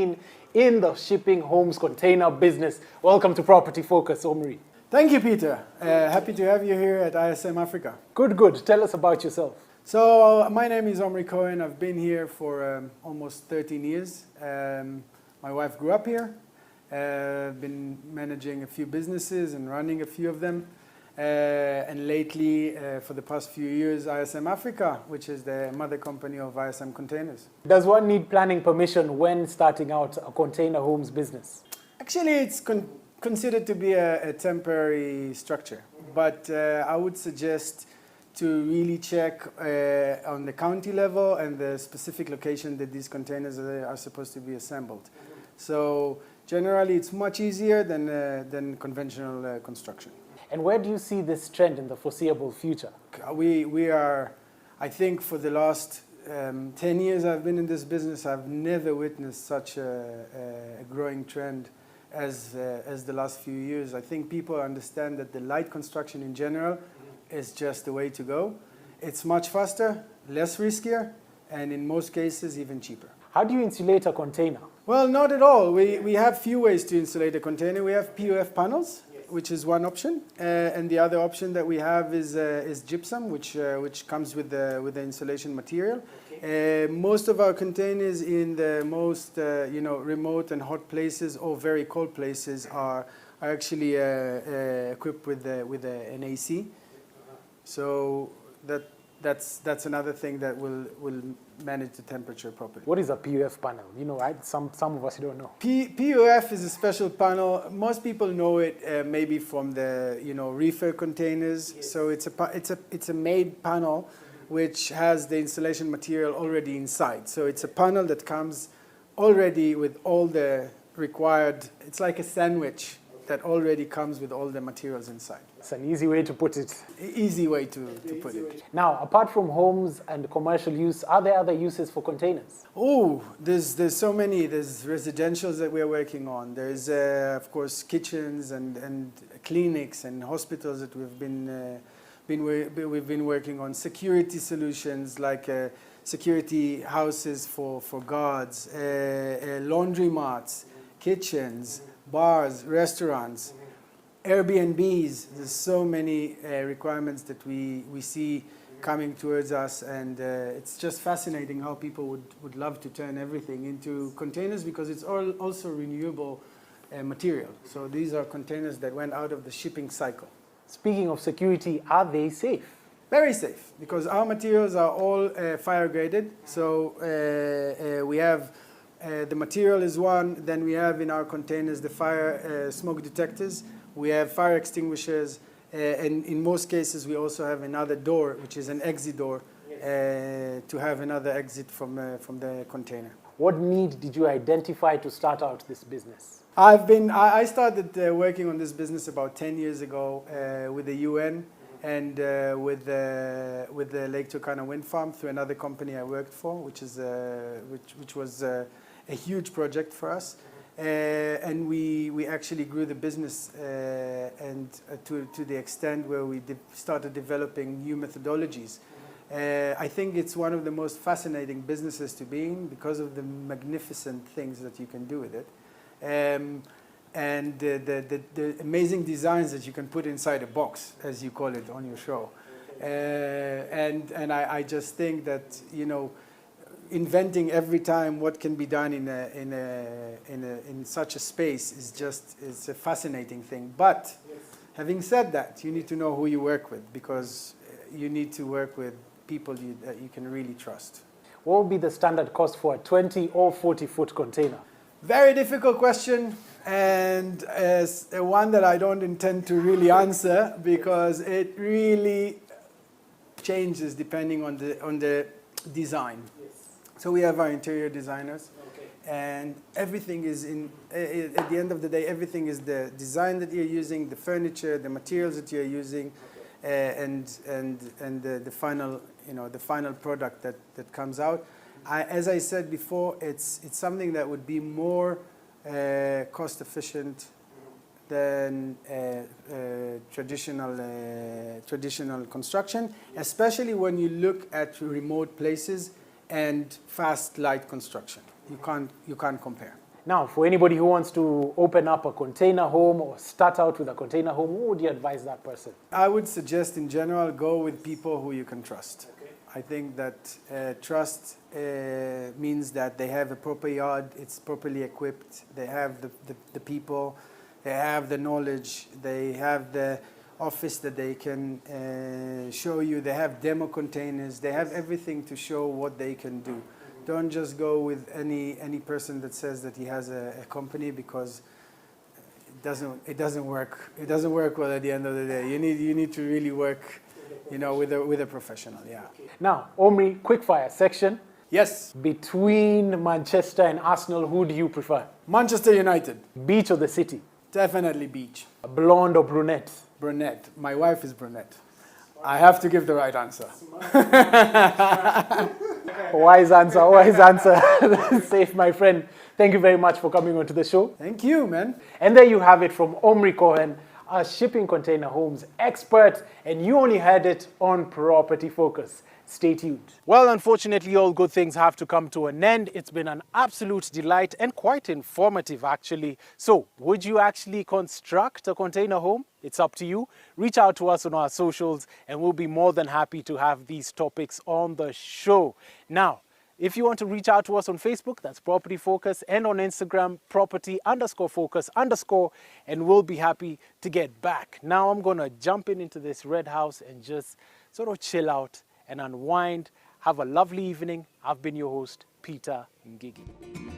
in the shipping homes container business. Welcome to Property Focus, Omri. Thank you, Peter. Happy to have you here at ISM Africa. Good. Tell us about yourself. So my name is Omri Cohen. I've been here for almost 13 years. My wife grew up here. I've been managing a few businesses and running a few of them. And lately, for the past few years, ISM Africa, which is the mother company of ISM Containers. Does one need planning permission when starting out a container homes business? Actually, it's considered to be a temporary structure. But I would suggest to really check on the county level and the specific location that these containers are supposed to be assembled. So generally, it's much easier than conventional construction. And where do you see this trend in the foreseeable future? We are, I think for the last 10 years I've been in this business, I've never witnessed such a growing trend as the last few years. I think people understand that the light construction in general is just the way to go. It's much faster, less riskier, and in most cases even cheaper. How do you insulate a container? Well, not at all. We have few ways to insulate a container. We have PUF panels, which is one option, and the other option that we have is gypsum, which comes with the insulation material. Most of our containers in the most remote and hot places or very cold places are actually equipped with an AC. So that's another thing that will manage the temperature properly. What is a PUF panel? You know, right? Some of us don't know. PUF is a special panel. Most people know it maybe from the reefer containers. Yes. So it's a made panel which has the insulation material already inside. So it's a panel that comes already with all the required. It's like a sandwich that already comes with all the materials inside. It's an easy way to put it. Easy way to put it. Now, apart from homes and commercial use, are there other uses for containers? Oh, there's so many. There's residentials that we're working on. There's, of course, kitchens and clinics and hospitals that we've been working on. Security solutions like security houses for guards, laundromats, kitchens, bars, restaurants, Airbnbs. There's so many requirements that we see coming towards us, and it's just fascinating how people would love to turn everything into containers because it's also renewable material. So these are containers that went out of the shipping cycle. Speaking of security, are they safe? Very safe, because our materials are all fire graded. So we have the material is one, then we have in our containers the fire smoke detectors, we have fire extinguishers, and in most cases we also have another door, which is an exit door, to have another exit from the container. What need did you identify to start out this business? I started working on this business about 10 years ago with the UN and with the Lake Turkana wind farm through another company I worked for, which was a huge project for us. And we actually grew the business and to the extent where we started developing new methodologies. I think it's one of the most fascinating businesses to be in because of the magnificent things that you can do with it. And the amazing designs that you can put inside a box, as you call it on your show. And I just think that, inventing every time what can be done in such a space is a fascinating thing. But having said that, you need to know who you work with, because you need to work with people that you can really trust. What would be the standard cost for a 20 or 40-foot container? Very difficult question, and one that I don't intend to really answer because it really changes depending on the design. So we have our interior designers, and everything is at the end of the day, everything is the design that you're using, the furniture, the materials that you're using, and the final, the final product that comes out. As I said before, it's something that would be more cost efficient than traditional construction, especially when you look at remote places and fast light construction. You can't compare. Now, for anybody who wants to open up a container home or start out with a container home, what would you advise that person? I would suggest in general, go with people who you can trust. Okay. I think that trust means that they have a proper yard, it's properly equipped, they have the people, they have the knowledge, they have the office that they can show you, they have demo containers, they have everything to show what they can do. Don't just go with any person that says that he has a company, because it doesn't work. It doesn't work well at the end of the day. You need to really work, with a professional. Yeah. Now, Omri, quickfire section. Yes. Between Manchester and Arsenal, who do you prefer? Manchester United. Beach or the city? Definitely beach. Blonde or brunette? Brunette. My wife is brunette. I have to give the right answer. Wise answer, wise answer. Safe, my friend. Thank you very much for coming onto the show. Thank you, man. And there you have it from Omri Cohen, a shipping container homes expert, and you only had it on Property Focus. Stay tuned. Well, unfortunately, all good things have to come to an end. It's been an absolute delight and quite informative, actually. So, would you actually construct a container home? It's up to you. Reach out to us on our socials, and we'll be more than happy to have these topics on the show. Now, if you want to reach out to us on Facebook, that's Property Focus, and on Instagram, property_focus_, and we'll be happy to get back. Now I'm going to jump into this red house and just sort of chill out and unwind. Have a lovely evening. I've been your host, Peter Ngigi.